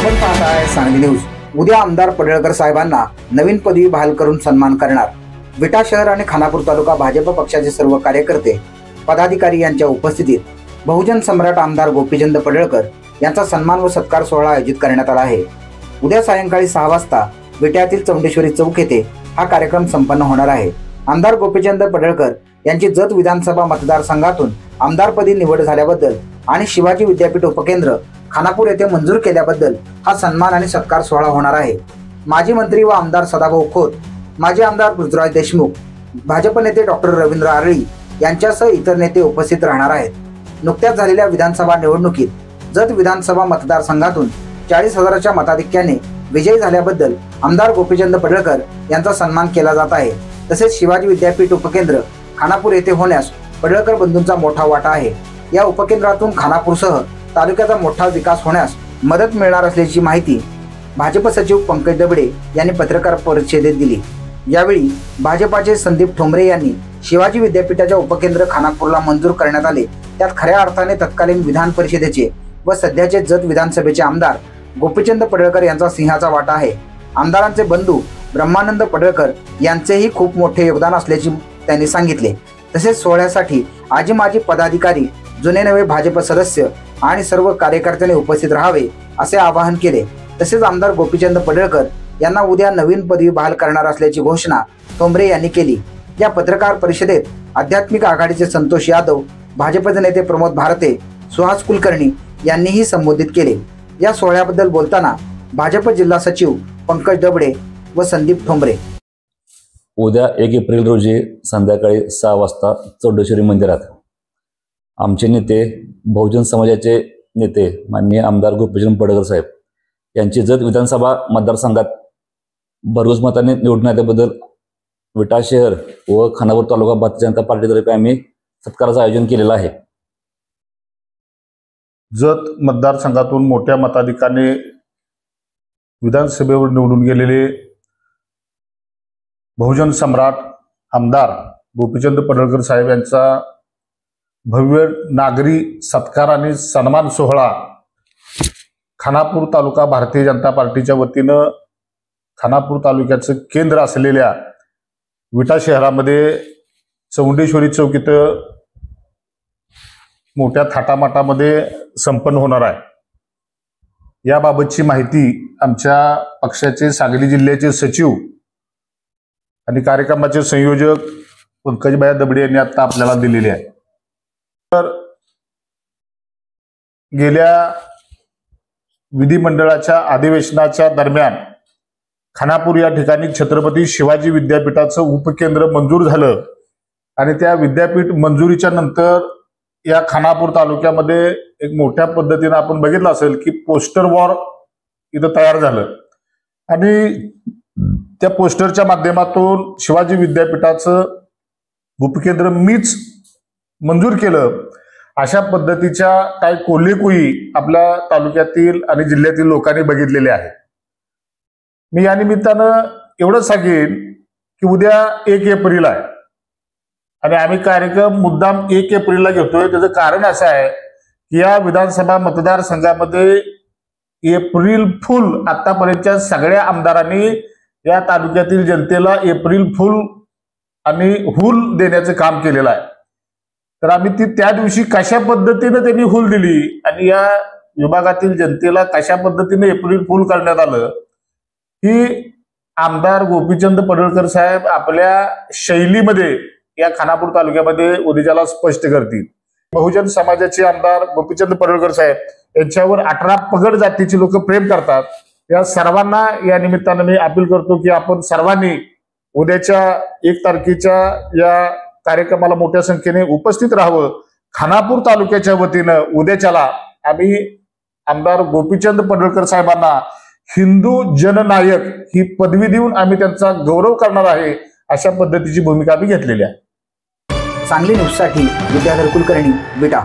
आपण पाहताय सांगली न्यूज। उद्या आमदार पडळकर साहेबांना नवीन पदवी बहाल करून सन्मान करणार। विटा शहर आणि खानापूर तालुका भाजप पक्षाचे सर्व कार्यकर्ते पदाधिकारी यांच्या उपस्थितीत बहुजन सम्राट आमदार गोपीचंद पडळकर यांचा सन्मान व सत्कार सोहळा आयोजित करण्यात आला आहे। उद्या सायंकाळी 6 वाजता विट्यातील चौंडेश्वरी चौक येथे हा कार्यक्रम संपन्न होणार आहे। आमदार गोपीचंद पडळकर यांची जत विधानसभा मतदारसंघातून आमदारपदी निवड झाल्याबद्दल आणि शिवाजी विद्यापीठ उपकेंद्र खानापूर येथे मंजूर केल्याबद्दल हा सन्मान आणि सत्कार सोहळा होणार आहे। माजी मंत्री व आमदार सदाभाऊ खोत, माजी आमदार पृथ्वीराज देशमुख, भाजप नेते डॉक्टर रवींद्र आरळी यांच्यासह इतर नेते उपस्थित राहणार आहेत। नुकत्याच झालेल्या विधानसभा निवडणुकीत जत विधानसभा मतदारसंघातून 40,000च्या मताधिक्याने विजयी झाल्याबद्दल आमदार गोपीचंद पडळकर यांचा सन्मान केला जात आहे। तसेच शिवाजी विद्यापीठ उपकेंद्र खानापूर येथे होण्यास पडळकर बंधूंचा मोठा वाटा आहे। या उपकेंद्रातून खानापूरसह तालुक्याचा मोठा विकास होण्यास मदत मिळणार असल्याची माहिती भाजप सचिव पंकज दबडे यांनी पत्रकार परिषदेत दिली। यावेळी भाजपाचे संदीप ठोंबरे यांनी शिवाजी विद्यापीठाच्या उपकेंद्र खानापूरला मंजूर करण्यात आले, त्यात खऱ्या अर्थाने तत्कालीन विधान परिषदेचे व सध्याचे जत विधानसभेचे आमदार गोपीचंद पडळकर यांचा सिंहाचा वाटा आहे। आमदारांचे बंधू ब्रह्मानंद पडळकर यांचेही खूप मोठे योगदान असल्याचे त्यांनी सांगितले। तसेच सोहळ्यासाठी आजी माजी पदाधिकारी, जुने नवे भाजप सदस्य आणि सर्व कार्यकर्त्यांनी उपस्थित राहावे असे आवाहन केले। तसेच आमदार गोपीचंद पडळकर यांना उद्या नवीन पदवी बहाल करणार असल्याची घोषणा ठोंबरे यांनी केली। या पत्रकार परिषदेत आध्यात्मिक आघाडीचे संतोष यादव, भाजपचे नेते प्रमोद भारते, सुहास कुलकर्णी यांनीही संबोधित केले। या सोहळ्याबद्दल बोलताना भाजप जिल्हा सचिव पंकज दबडे व संदीप ठोंबरे, उद्या 1 एप्रिल रोजी संध्याकाळी 6 वाजता चौंडेश्वरी मंदिरात आमचे नेते, बहुजन समाजाचे नेते माननीय आमदार गोपीचंद पडळकर साहेब यांची जत विधानसभा मतदारसंघात भरघोस मताने निवडून आल्याबद्दल विटा शहर व खानापूर तालुका भारतीय जनता पार्टीतर्फे आम्ही सत्काराचं आयोजन केलेलं आहे। जत मतदारसंघातून मोठ्या मताधिक्याने विधानसभेवर निवडून गेलेले बहुजन सम्राट आमदार गोपीचंद पडळकर साहेब यांचा भव्य नागरी सत्कार आणि सन्मान सोहळा खानापूर तालुका भारतीय जनता पार्टीच्या वतीनं खानापूर तालुक्याचं केंद्र असलेल्या विटा शहरामध्ये चौंडेश्वरी चौक इथं मोठ्या थाटामाटामध्ये संपन्न होणार आहे। याबाबतची माहिती आमच्या पक्षाचे सांगली जिल्ह्याचे सचिव आणि कार्यक्रमाचे संयोजक पंकजभाई दबडे यांनी आता आपल्याला दिलेली आहे। तर गेल्या विधिमंडळाच्या अधिवेशनाच्या दरम्यान खानापूर या ठिकाणी छत्रपती शिवाजी विद्यापीठाचं उपकेंद्र मंजूर झालं आणि त्या विद्यापीठ मंजुरीच्या नंतर या खानापूर तालुक्यामध्ये एक मोठ्या पद्धतीने आपण बघितलं असेल की पोस्टर वॉर इथं तयार झालं आणि त्या पोस्टरच्या माध्यमातून शिवाजी विद्यापीठाचं उपकेंद्र मीच मंजूर केलं, अशा पद्धतीच्या काही कोल्हेकुई आपल्या तालुक्यातील आणि जिल्ह्यातील लोकांनी बघितलेले आहे। मी या निमित्तानं एवढंच सांगेन की उद्या 1 एप्रिल आहे आणि आम्ही कार्यक्रम मुद्दाम 1 एप्रिलला घेतोय। त्याचं कारण असं आहे की या विधानसभा मतदारसंघामध्ये एप्रिल फुल आतापर्यंतच्या सगळ्या आमदारांनी या तालुक्यातील जनतेला एप्रिल फुल आणि हुल देण्याचं काम केलेलं आहे। तर आम्ही ती त्या दिवशी कशा पद्धतीने त्यांनी हुल दिली आणि या विभागातील जनतेला कशा पद्धतीने एप्रिल फुल करण्यात आलं ही आमदार गोपीचंद पडळकर साहेब आपल्या शैलीमध्ये या खानापूर तालुक्यामध्ये उद्याला स्पष्ट करतील। बहुजन समाजाचे आमदार गोपीचंद पडळकर साहेब यांच्यावर 18 पगड जातीची लोक प्रेम करतात। या सर्वांना या निमित्तानं मी अपील करतो की आपण सर्वांनी उद्याच्या 1 तारखेच्या या कार्यक्रमाला मोठ्या संख्येने उपस्थित राहावं। खानापूर तालुक्याच्या वतीनं उद्याच्याला आम्ही आमदार गोपीचंद पडळकर साहेबांना हिंदू जननायक ही पदवी देऊन आम्ही त्यांचा गौरव करणार आहे, अशा पद्धतीची भूमिका आम्ही घेतलेली आहे। सांगली न्यूजसाठी विद्याधर कुलकर्णी, विटा।